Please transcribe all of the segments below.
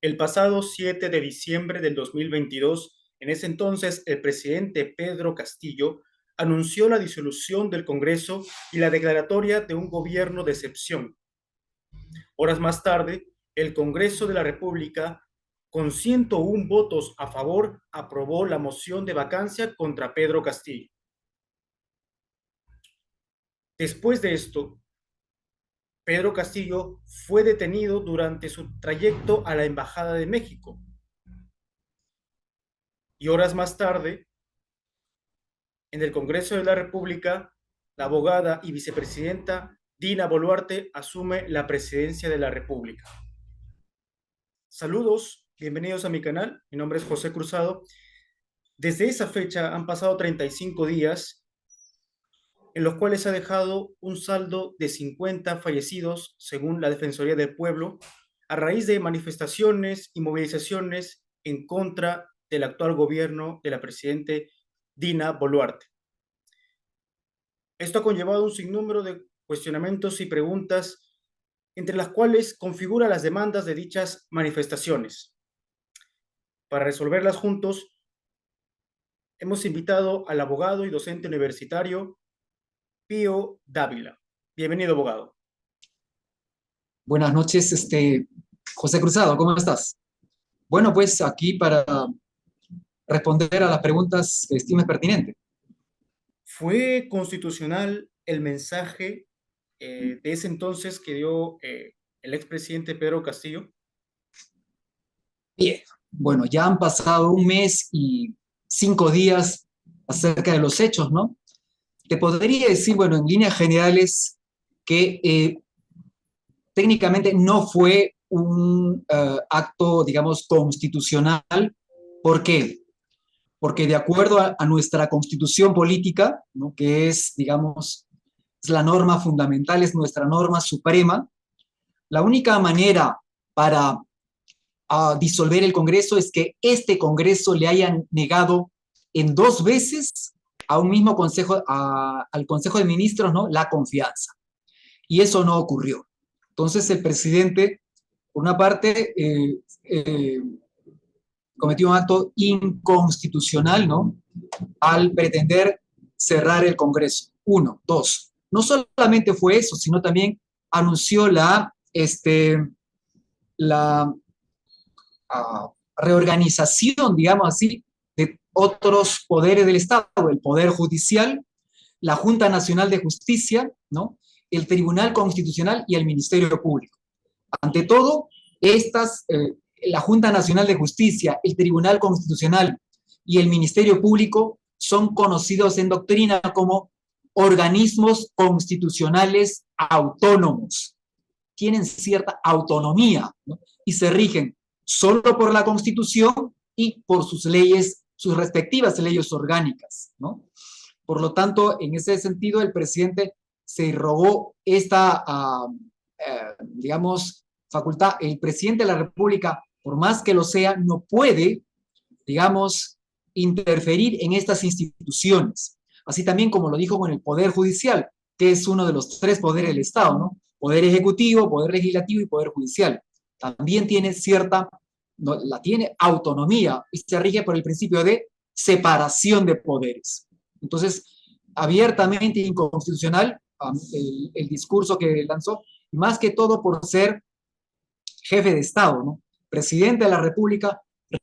El pasado 7 de diciembre del 2022, en ese entonces, el presidente Pedro Castillo anunció la disolución del Congreso y la declaratoria de un gobierno de excepción. Horas más tarde, el Congreso de la República, con 101 votos a favor, aprobó la moción de vacancia contra Pedro Castillo. Después de esto, Pedro Castillo fue detenido durante su trayecto a la Embajada de México. Y horas más tarde, en el Congreso de la República, la abogada y vicepresidenta Dina Boluarte asume la presidencia de la República. Saludos, bienvenidos a mi canal. Mi nombre es José Cruzado. Desde esa fecha han pasado 35 días en los cuales ha dejado un saldo de 50 fallecidos, según la Defensoría del Pueblo, a raíz de manifestaciones y movilizaciones en contra del actual gobierno de la presidenta Dina Boluarte. Esto ha conllevado un sinnúmero de cuestionamientos y preguntas, entre las cuales configura las demandas de dichas manifestaciones. Para resolverlas juntos, hemos invitado al abogado y docente universitario Pío Dávila. Bienvenido, abogado. Buenas noches, José Cruzado, ¿cómo estás? Bueno, pues aquí para responder a las preguntas que estimes pertinentes. ¿Fue constitucional el mensaje de ese entonces que dio el expresidente Pedro Castillo? Bien, bueno, ya han pasado un mes y 5 días acerca de los hechos, ¿no? Te podría decir, bueno, en líneas generales, que técnicamente no fue un acto, digamos, constitucional. ¿Por qué? Porque de acuerdo a nuestra constitución política, ¿no?, que es, digamos, es la norma fundamental, es nuestra norma suprema, la única manera para disolver el Congreso es que este Congreso le hayan negado en 2 veces a un mismo Consejo, al Consejo de Ministros, ¿no?, la confianza. Y eso no ocurrió. Entonces el presidente, por una parte, cometió un acto inconstitucional, ¿no?, al pretender cerrar el Congreso. Uno. Dos, no solamente fue eso, sino también anunció la reorganización, digamos así, de otros poderes del Estado, el Poder Judicial, la Junta Nacional de Justicia, ¿no?, el Tribunal Constitucional y el Ministerio Público. Ante todo, la Junta Nacional de Justicia, el Tribunal Constitucional y el Ministerio Público son conocidos en doctrina como organismos constitucionales autónomos. Tienen cierta autonomía, ¿no?, y se rigen solo por la Constitución y por sus leyes, sus respectivas leyes orgánicas, ¿no? Por lo tanto, en ese sentido, el presidente se rogó esta, digamos, facultad. El presidente de la República, por más que lo sea, no puede, digamos, interferir en estas instituciones. Así también como lo dijo con el Poder Judicial, que es uno de los 3 poderes del Estado, ¿no? Poder Ejecutivo, Poder Legislativo y Poder Judicial. También tiene tiene autonomía y se rige por el principio de separación de poderes. Entonces, abiertamente inconstitucional el discurso que lanzó, más que todo por ser jefe de Estado, ¿no? Presidente de la República,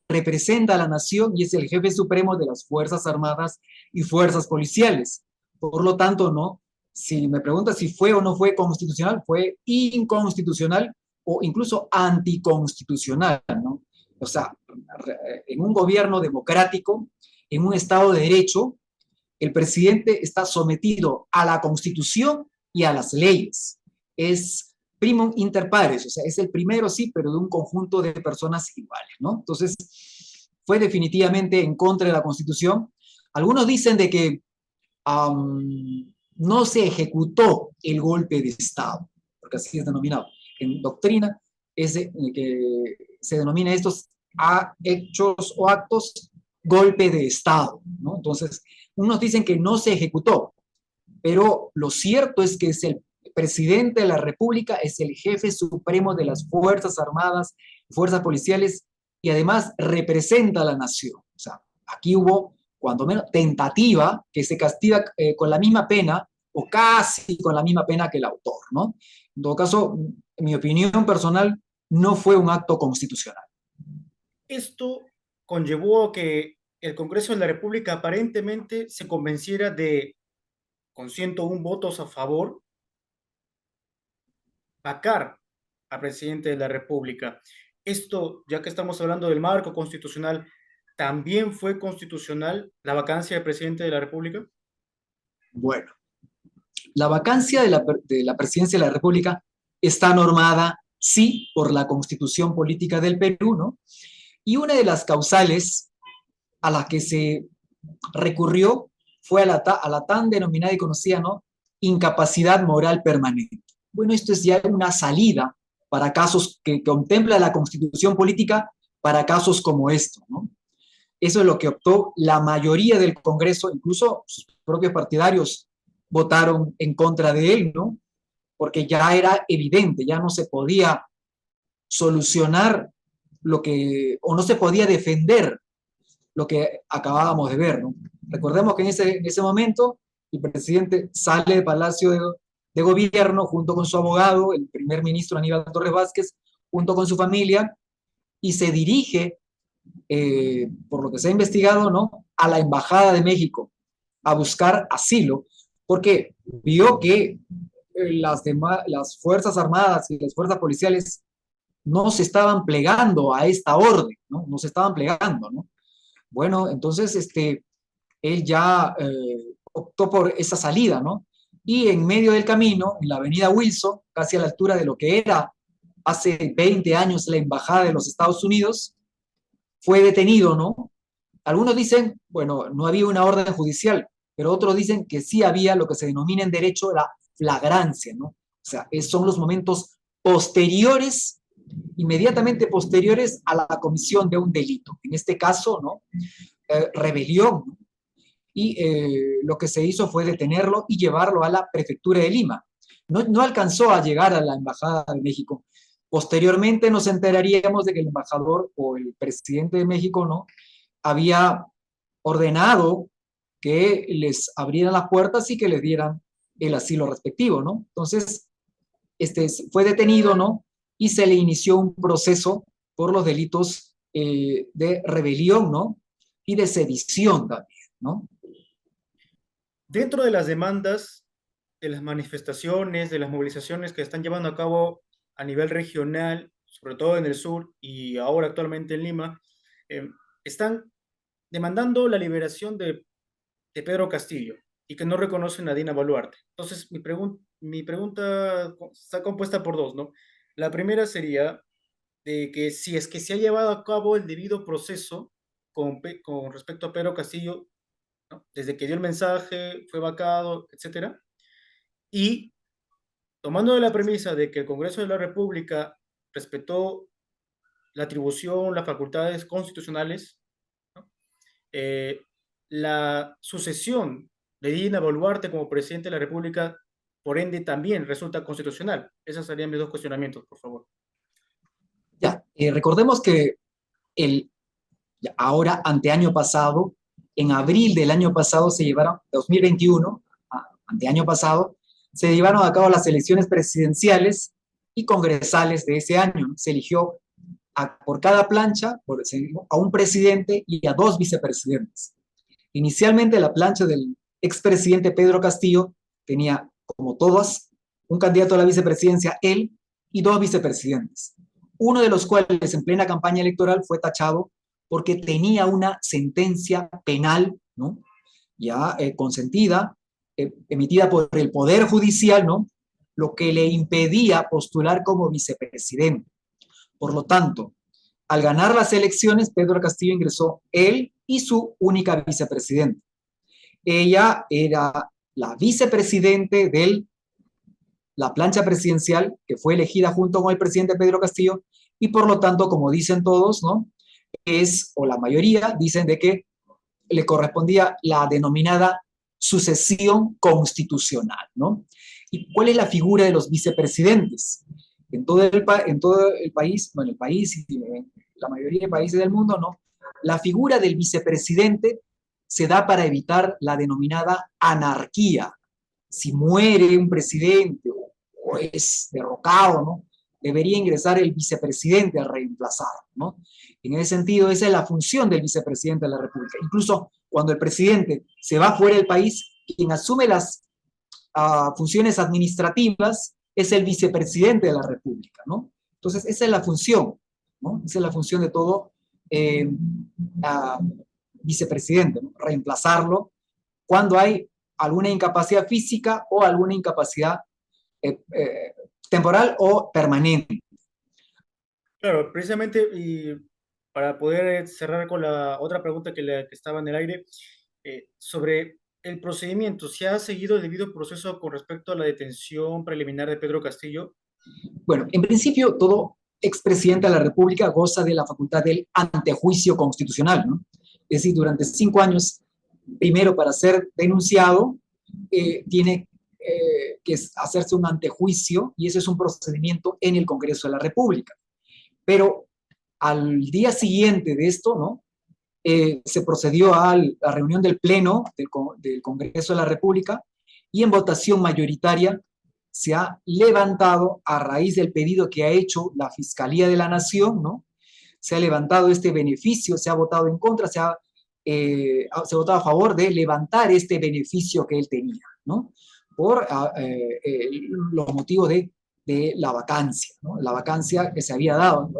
representa a la nación y es el jefe supremo de las Fuerzas Armadas y Fuerzas Policiales. Por lo tanto, ¿no?, si me preguntas si fue o no fue constitucional, fue inconstitucional o incluso anticonstitucional, ¿no? O sea, en un gobierno democrático, en un Estado de Derecho, el presidente está sometido a la Constitución y a las leyes. Es primum inter pares, o sea, es el primero, sí, pero de un conjunto de personas iguales, ¿no? Entonces, fue definitivamente en contra de la Constitución. Algunos dicen de que no se ejecutó el golpe de Estado, porque así es denominado. En doctrina que se denomina estos hechos o actos golpe de Estado, ¿no? Entonces, unos dicen que no se ejecutó, pero lo cierto es que es el presidente de la República, es el jefe supremo de las Fuerzas Armadas fuerzas policiales y además representa a la nación. O sea, aquí hubo, cuando menos, tentativa que se castiga con la misma pena o casi con la misma pena que el autor, ¿no? En todo caso, en mi opinión personal, no fue un acto constitucional. Esto conllevó a que el Congreso de la República aparentemente se convenciera de, con 101 votos a favor, vacar al presidente de la República. Esto, ya que estamos hablando del marco constitucional, ¿también fue constitucional la vacancia del presidente de la República? Bueno, la vacancia de la presidencia de la República está normada, sí, por la Constitución Política del Perú, ¿no? Y una de las causales a las que se recurrió fue a la tan denominada y conocida, ¿no?, incapacidad moral permanente. Bueno, esto es ya una salida para casos que contempla la Constitución Política para casos como esto, ¿no? Eso es lo que optó la mayoría del Congreso, incluso sus propios partidarios votaron en contra de él, ¿no? Porque ya era evidente, ya no se podía solucionar lo que, o no se podía defender lo que acabábamos de ver, ¿no? Recordemos que en ese momento el presidente sale de Palacio de Gobierno junto con su abogado, el primer ministro Aníbal Torres Vázquez, junto con su familia, y se dirige, por lo que se ha investigado, ¿no?, a la Embajada de México a buscar asilo, porque vio que las Fuerzas Armadas y las Fuerzas Policiales no se estaban plegando a esta orden, ¿no? No se estaban plegando, ¿no? Bueno, entonces él ya optó por esa salida, ¿no? Y en medio del camino, en la avenida Wilson, casi a la altura de lo que era hace 20 años la Embajada de los Estados Unidos, fue detenido, ¿no? Algunos dicen, bueno, no había una orden judicial, pero otros dicen que sí había lo que se denomina en derecho la flagrancia, ¿no? O sea, son los momentos posteriores, inmediatamente posteriores a la comisión de un delito. En este caso, ¿no?, rebelión, ¿no? Y lo que se hizo fue detenerlo y llevarlo a la prefectura de Lima. No alcanzó a llegar a la Embajada de México. Posteriormente nos enteraríamos de que el embajador o el presidente de México, ¿no?, había ordenado que les abrieran las puertas y que les dieran el asilo respectivo, ¿no? Entonces, fue detenido, ¿no?, y se le inició un proceso por los delitos de rebelión, ¿no?, y de sedición también, ¿no? Dentro de las demandas, de las manifestaciones, de las movilizaciones que están llevando a cabo a nivel regional, sobre todo en el sur y ahora actualmente en Lima, eh, están demandando la liberación de Pedro Castillo y que no reconocen a Dina Boluarte. Entonces, mi pregunta está compuesta por dos, ¿no? La primera sería de que si es que se ha llevado a cabo el debido proceso con respecto a Pedro Castillo, ¿no?, desde que dio el mensaje, fue vacado, etcétera. Y tomando de la premisa de que el Congreso de la República respetó la atribución, las facultades constitucionales, ¿no?, eh, la sucesión de Dina Boluarte como presidente de la República, por ende, también resulta constitucional. Esos serían mis dos cuestionamientos, por favor. Ya, recordemos que el ahora, anteaño pasado, en abril del año pasado se llevaron, 2021, anteaño pasado, se llevaron a cabo las elecciones presidenciales y congresales de ese año. Se eligió por cada plancha a un presidente y a dos vicepresidentes. Inicialmente la plancha del expresidente Pedro Castillo tenía, como todas, un candidato a la vicepresidencia, él y dos vicepresidentes, uno de los cuales en plena campaña electoral fue tachado porque tenía una sentencia penal, ¿no?, ya consentida, emitida por el Poder Judicial, ¿no?, lo que le impedía postular como vicepresidente. Por lo tanto, al ganar las elecciones, Pedro Castillo ingresó él y su única vicepresidenta. Ella era la vicepresidente de la plancha presidencial, que fue elegida junto con el presidente Pedro Castillo, y por lo tanto, como dicen todos, ¿no?, o la mayoría, dicen de que le correspondía la denominada sucesión constitucional, ¿no? ¿Y cuál es la figura de los vicepresidentes? en todo el país, bueno, el país y la mayoría de países del mundo, ¿no? La figura del vicepresidente se da para evitar la denominada anarquía. Si muere un presidente o es derrocado, ¿no? Debería ingresar el vicepresidente a reemplazar, ¿no? En ese sentido, esa es la función del vicepresidente de la República. Incluso cuando el presidente se va fuera del país, quien asume las funciones administrativas es el vicepresidente de la República, ¿no? Entonces, esa es la función, ¿no? Esa es la función de todo eh, vicepresidente, ¿no? Reemplazarlo cuando hay alguna incapacidad física o alguna incapacidad eh, eh, temporal o permanente. Claro, precisamente, y para poder cerrar con la otra pregunta que estaba en el aire, sobre el procedimiento, ¿se ha seguido el debido proceso con respecto a la detención preliminar de Pedro Castillo? Bueno, en principio, todo expresidente de la República goza de la facultad del antejuicio constitucional, ¿no? Es decir, durante 5 años, primero para ser denunciado, tiene que hacerse un antejuicio y ese es un procedimiento en el Congreso de la República. Pero al día siguiente de esto, ¿no? Se procedió a la reunión del Pleno del Congreso de la República y en votación mayoritaria se ha levantado, a raíz del pedido que ha hecho la Fiscalía de la Nación, ¿no? Se ha levantado este beneficio, se ha votado en contra, se ha votado a favor de levantar este beneficio que él tenía, ¿no? Por los motivos de la vacancia, ¿no? La vacancia que se había dado,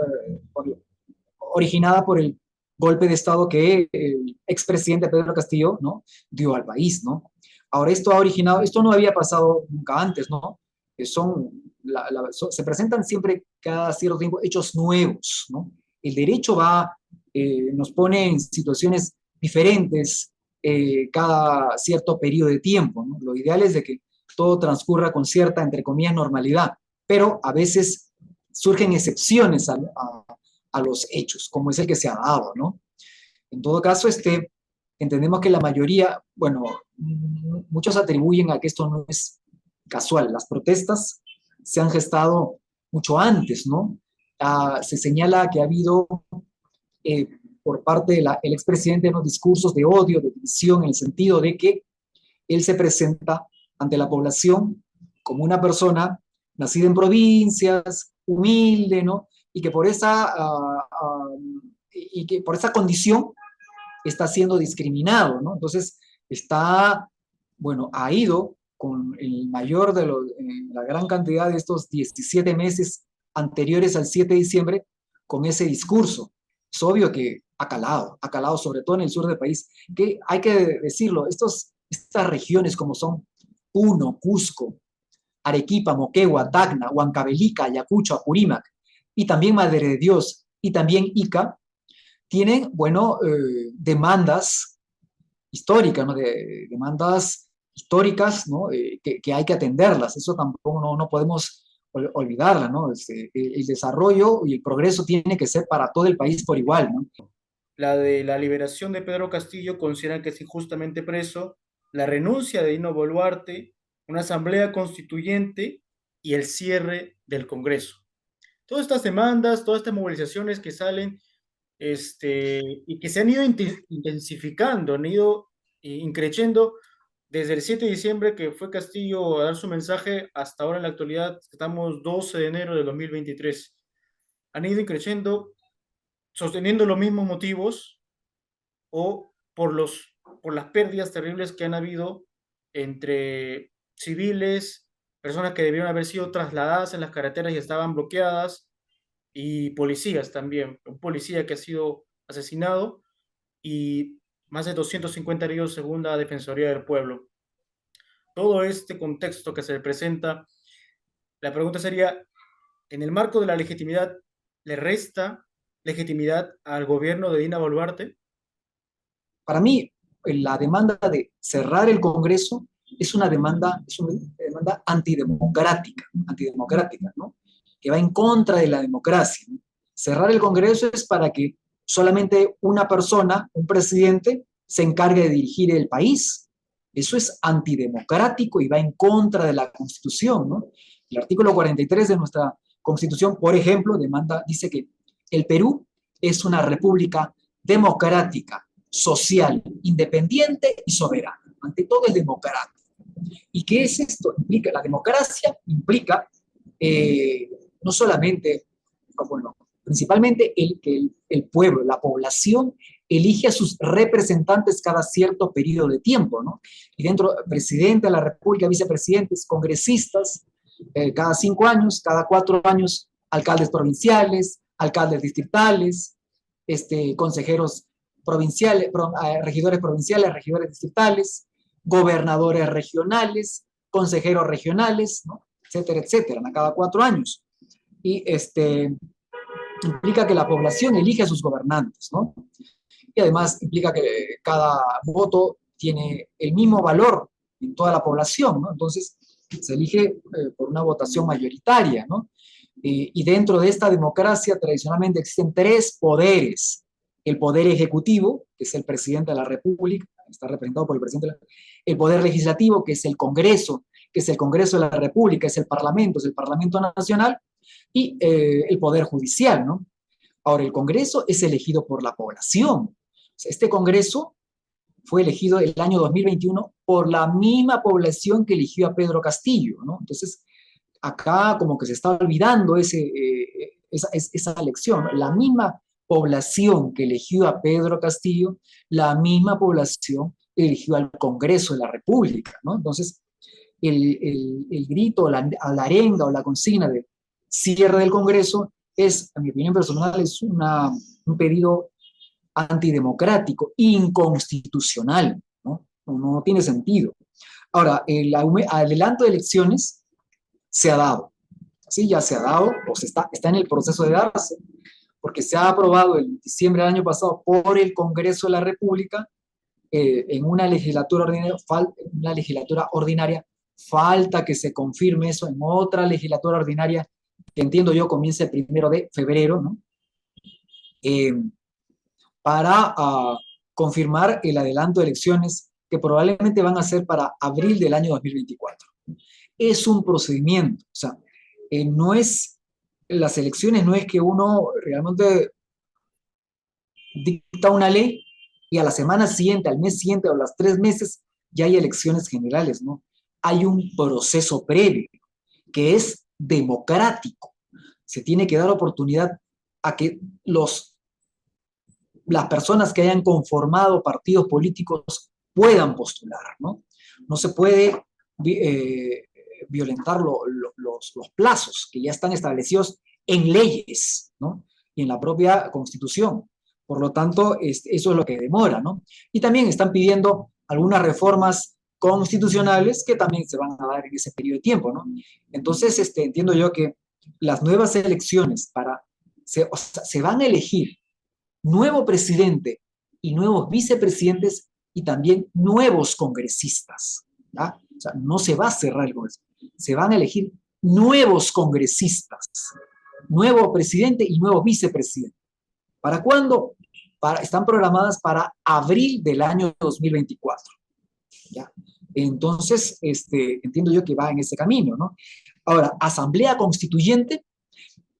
originada por el golpe de Estado que el expresidente Pedro Castillo, ¿no? dio al país, ¿no? Ahora, esto ha originado, esto no había pasado nunca antes, ¿no? Se presentan siempre cada cierto tiempo hechos nuevos, ¿no? El derecho nos pone en situaciones diferentes cada cierto periodo de tiempo, ¿no? Lo ideal es de que todo transcurra con cierta, entre comillas, normalidad, pero a veces surgen excepciones a los hechos, como es el que se ha dado, ¿no? En todo caso, entendemos que la mayoría, bueno, muchos atribuyen a que esto no es casual. Las protestas se han gestado mucho antes, ¿no? Se señala que ha habido por parte del expresidente unos discursos de odio, de división, en el sentido de que él se presenta ante la población como una persona nacida en provincias, humilde, ¿no? Y que que por esa condición está siendo discriminado, ¿no? Entonces, ha ido con el mayor de la gran cantidad de estos 17 meses anteriores al 7 de diciembre con ese discurso. Es obvio que ha calado sobre todo en el sur del país, que hay que decirlo, estas regiones como son Puno, Cusco, Arequipa, Moquegua, Tacna, Huancavelica, Ayacucho, Apurímac, y también Madre de Dios, y también Ica, tienen, demandas históricas, ¿no? Demandas históricas, ¿no? Que hay que atenderlas. Eso tampoco no podemos olvidarla, ¿no? El desarrollo y el progreso tiene que ser para todo el país por igual, ¿no? La de la liberación de Pedro Castillo consideran que es injustamente preso, la renuncia de Dino Boluarte, una asamblea constituyente y el cierre del Congreso. Todas estas demandas, todas estas movilizaciones que salen y que se han ido intensificando, han ido increciendo desde el 7 de diciembre que fue Castillo a dar su mensaje hasta ahora en la actualidad, estamos 12 de enero de 2023. Han ido increciendo sosteniendo los mismos motivos o por las pérdidas terribles que han habido entre civiles, personas que debieron haber sido trasladadas en las carreteras y estaban bloqueadas, y policías también. Un policía que ha sido asesinado y más de 250 heridos según la Defensoría del Pueblo. Todo este contexto que se presenta, la pregunta sería, en el marco de la legitimidad, ¿le resta legitimidad al gobierno de Dina Boluarte? Para mí, la demanda de cerrar el Congreso es una demanda antidemocrática, ¿no? Que va en contra de la democracia, ¿no? Cerrar el Congreso es para que solamente una persona, un presidente, se encargue de dirigir el país. Eso es antidemocrático y va en contra de la Constitución, ¿no? El artículo 43 de nuestra Constitución, por ejemplo, dice que el Perú es una república democrática, social, independiente y soberana. Ante todo es democrática. ¿Y qué es esto? La democracia implica no solamente, bueno, principalmente que el pueblo, la población, elige a sus representantes cada cierto periodo de tiempo, ¿no? Y dentro, presidente de la República, vicepresidentes, congresistas, cada 5 años, cada 4 años, alcaldes provinciales, alcaldes distritales, consejeros provinciales, regidores provinciales, regidores distritales, gobernadores regionales, consejeros regionales, ¿no? Etcétera, etcétera, a cada 4 años. Y implica que la población elige a sus gobernantes, ¿no? Y además implica que cada voto tiene el mismo valor en toda la población, ¿no? Entonces, se elige por una votación mayoritaria, ¿no? Y dentro de esta democracia tradicionalmente existen 3 poderes. El poder ejecutivo, que es el presidente de la República, está representado por el presidente de la República. El poder legislativo, que es el Congreso, que es el Congreso de la República, es el Parlamento Nacional, y el poder judicial, ¿no? Ahora, el Congreso es elegido por la población. O sea, este Congreso fue elegido el año 2021 por la misma población que eligió a Pedro Castillo, ¿no? Entonces, acá como que se está olvidando esa elección, ¿no? La misma población que eligió a Pedro Castillo, la misma población eligió al Congreso de la República, ¿no? Entonces, el grito, la arenga o la consigna de cierre del Congreso es, en mi opinión personal, es un pedido antidemocrático, inconstitucional, ¿no? No tiene sentido. Ahora, el adelanto de elecciones se ha dado, ¿sí? Ya se ha dado, o está en el proceso de darse, porque se ha aprobado en diciembre del año pasado por el Congreso de la República en una legislatura ordinaria, falta que se confirme eso en otra legislatura ordinaria, que entiendo yo comienza el 1 de febrero, ¿no? Para confirmar el adelanto de elecciones que probablemente van a ser para abril del año 2024. Es un procedimiento, o sea, no es, las elecciones no es que uno realmente dicta una ley y a la semana siguiente, al mes siguiente o a los 3 meses ya hay elecciones generales, ¿no? Hay un proceso previo que es democrático. Se tiene que dar oportunidad a que las personas que hayan conformado partidos políticos puedan postular, ¿no? No se puede violentar los plazos que ya están establecidos en leyes, ¿no? Y en la propia Constitución. Por lo tanto, eso es lo que demora, ¿no? Y también están pidiendo algunas reformas constitucionales que también se van a dar en ese periodo de tiempo, ¿no? Entonces, entiendo yo que las nuevas elecciones se van a elegir nuevo presidente y nuevos vicepresidentes y también nuevos congresistas, ¿ya? O sea, no se va a cerrar el Congreso, se van a elegir nuevos congresistas, nuevo presidente y nuevo vicepresidente. ¿Para cuándo? Están programadas para abril del año 2024. ¿Ya? Entonces, entiendo yo que va en ese camino, ¿no? Ahora, Asamblea Constituyente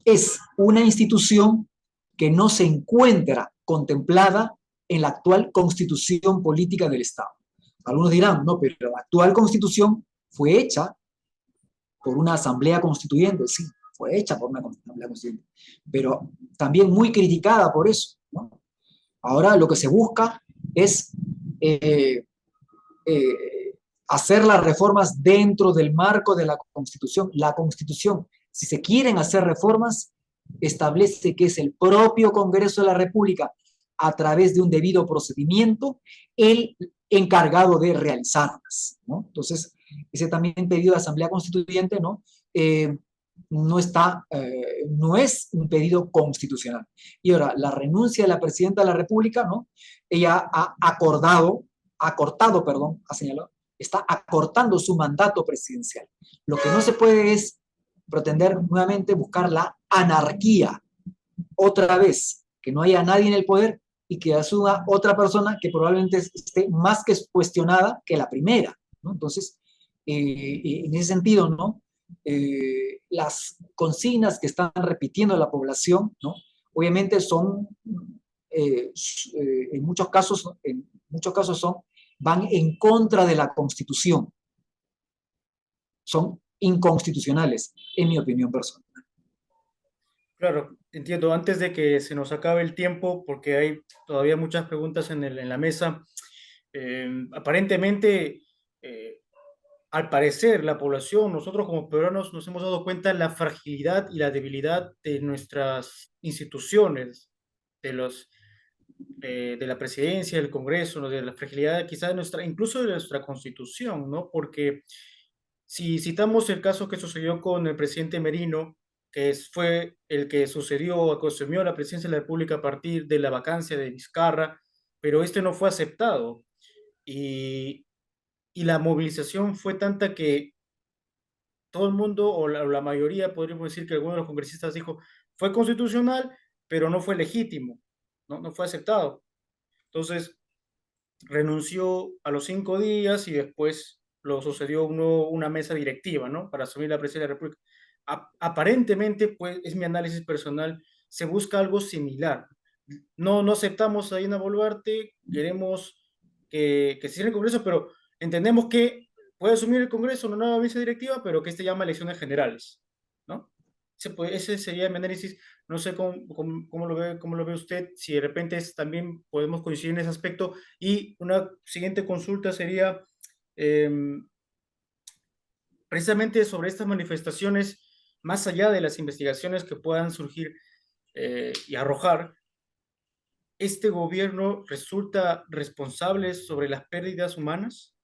es una institución que no se encuentra contemplada en la actual Constitución Política del Estado. Algunos dirán, no, pero la actual Constitución fue hecha por una Asamblea Constituyente, sí, fue hecha por una Asamblea Constituyente, pero también muy criticada por eso, ¿no? Ahora lo que se busca es hacer las reformas dentro del marco de la Constitución. La Constitución, si se quieren hacer reformas, establece que es el propio Congreso de la República, a través de un debido procedimiento, el encargado de realizarlas, ¿no? Entonces, ese también pedido de Asamblea Constituyente, ¿no? No es un pedido constitucional. Y ahora, la renuncia de la Presidenta de la República, ¿no? Ella ha señalado, está acortando su mandato presidencial. Lo que no se puede es pretender nuevamente buscar la anarquía, otra vez, que no haya nadie en el poder y que asuma otra persona que probablemente esté más que cuestionada que la primera, ¿no? Entonces, en ese sentido, ¿no? las consignas que están repitiendo la población, ¿no? Obviamente son, en muchos casos van en contra de la Constitución, son inconstitucionales, en mi opinión personal. Claro, entiendo. Antes de que se nos acabe el tiempo, porque hay todavía muchas preguntas en la mesa, aparentemente, eh, al parecer, la población, nosotros como peruanos nos hemos dado cuenta de la fragilidad y la debilidad de nuestras instituciones, de los, de la presidencia, del Congreso, ¿no? De la fragilidad quizás de nuestra, incluso de nuestra constitución, ¿no? Porque si citamos el caso que sucedió con el presidente Merino, fue el que sucedió, que asumió la presidencia de la República a partir de la vacancia de Vizcarra, pero este no fue aceptado. Y, y la movilización fue tanta que todo el mundo, o la mayoría, podríamos decir que algunos de los congresistas dijo, fue constitucional, pero no fue legítimo, no fue aceptado. Entonces, renunció a los 5 días y después lo sucedió una mesa directiva, ¿no? Para asumir la presidencia de la República. Aparentemente, pues, es mi análisis personal, se busca algo similar. No aceptamos a Dina Boluarte, queremos que se cierre el Congreso, pero entendemos que puede asumir el Congreso una nueva mesa directiva, pero que este llama elecciones generales, ¿no? Ese sería mi análisis. No sé cómo lo ve usted, si de repente también podemos coincidir en ese aspecto. Y una siguiente consulta sería eh, precisamente sobre estas manifestaciones, más allá de las investigaciones que puedan surgir y arrojar, ¿este gobierno resulta responsable sobre las pérdidas humanas?